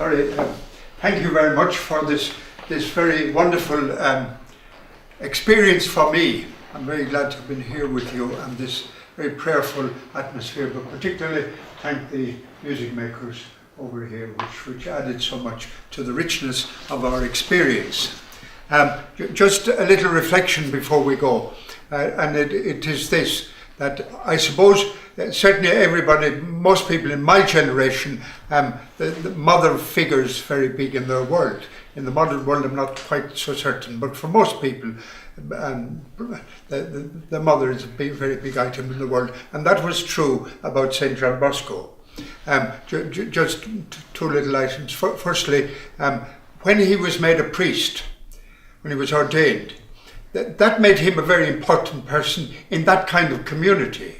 Sorry, thank you very much for this very wonderful experience for me. I'm very glad to have been here with you and this very prayerful atmosphere, but particularly thank the music makers over here, which added so much to the richness of our experience. Just a little reflection before we go, and it is this, that I suppose certainly everybody, most people in my generation, the mother figure is very big in their world. In the modern world I'm not quite so certain, but for most people the mother is a very big item in the world, and that was true about St. John Bosco. Just two little items. Firstly, when he was made a priest, when he was ordained, that made him a very important person in that kind of community.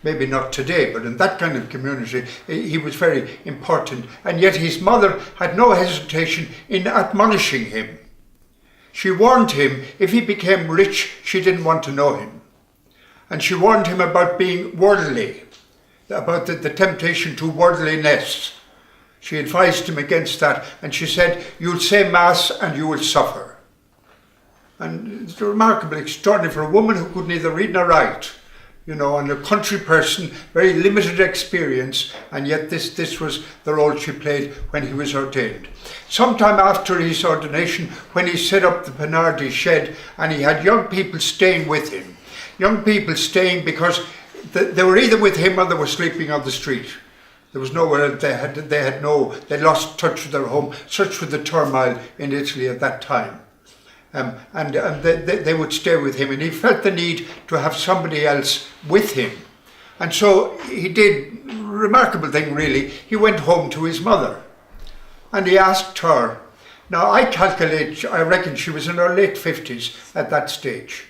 Maybe not today, but in that kind of community, he was very important. And yet his mother had no hesitation in admonishing him. She warned him if he became rich, she didn't want to know him. And she warned him about being worldly, about the temptation to worldliness. She advised him against that, and she said, "You'll say Mass and you will suffer." And it's remarkably extraordinary for a woman who could neither read nor write, you know, and a country person, very limited experience, and yet this was the role she played when he was ordained. Sometime after his ordination, when he set up the Penardi shed, and he had young people staying with him, young people staying because they were either with him or they were sleeping on the street. There was nowhere. They lost touch with their home. Such was the turmoil in Italy at that time. And they would stay with him, and he felt the need to have somebody else with him. And so he did a remarkable thing, really. He went home to his mother, and he asked her. Now I reckon she was in her late 50s at that stage.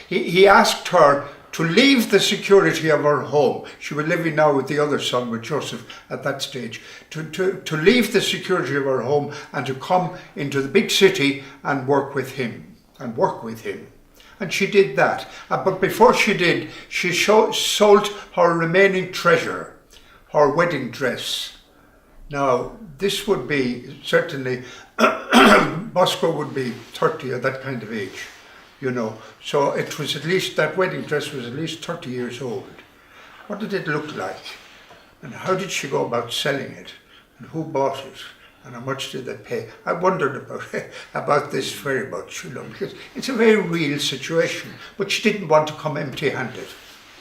He asked her to leave the security of her home. She was living now with the other son, with Joseph, at that stage. To leave the security of her home and to come into the big city and work with him. And she did that. But before she did, she sold her remaining treasure, her wedding dress. Now, this would be, certainly, Bosco would be 30 or that kind of age. You know, so it was at least, that wedding dress was at least 30 years old. What did it look like? And how did she go about selling it? And who bought it? And how much did they pay? I wondered about this very much, you know, because it's a very real situation. But she didn't want to come empty-handed.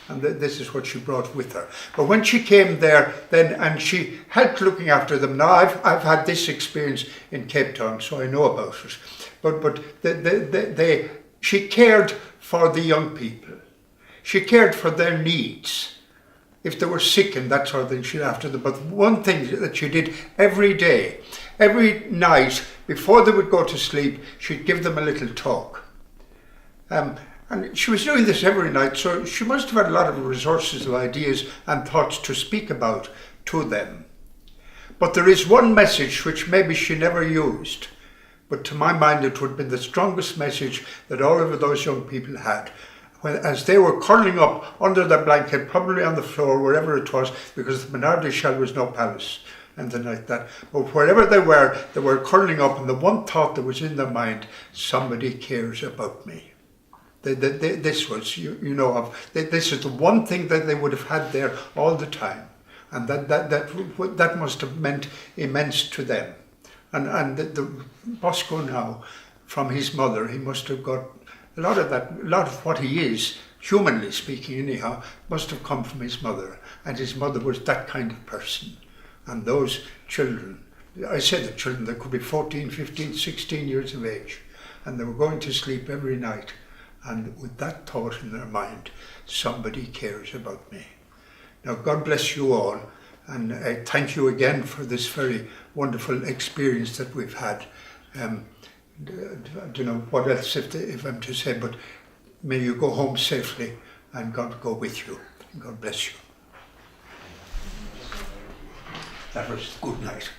And this is what she brought with her. But when she came there, and she helped looking after them. Now, I've had this experience in Cape Town, so I know about it. But she cared for the young people. She cared for their needs. If they were sick and that sort of thing, she looked after them. But one thing that she did every day, every night, before they would go to sleep, she'd give them a little talk. And she was doing this every night, so she must have had a lot of resources of ideas and thoughts to speak about to them. But there is one message which maybe she never used, but to my mind it would have been the strongest message that all of those young people had. As they were curling up under their blanket, probably on the floor, wherever it was, because the Menardi shell was no palace, anything like that. But wherever they were curling up, and the one thought that was in their mind, somebody cares about me. This was, this is the one thing that they would have had there all the time. And that must have meant immense to them. And the Bosco now, from his mother, he must have got a lot of what he is, humanly speaking anyhow, must have come from his mother. And his mother was that kind of person. And those children, I said the children, they could be 14, 15, 16 years of age. And they were going to sleep every night. And with that thought in their mind, somebody cares about me. Now, God bless you all. And I thank you again for this very wonderful experience that we've had. I don't know what else if I'm to say, but may you go home safely and God go with you. And God bless you. That was good night.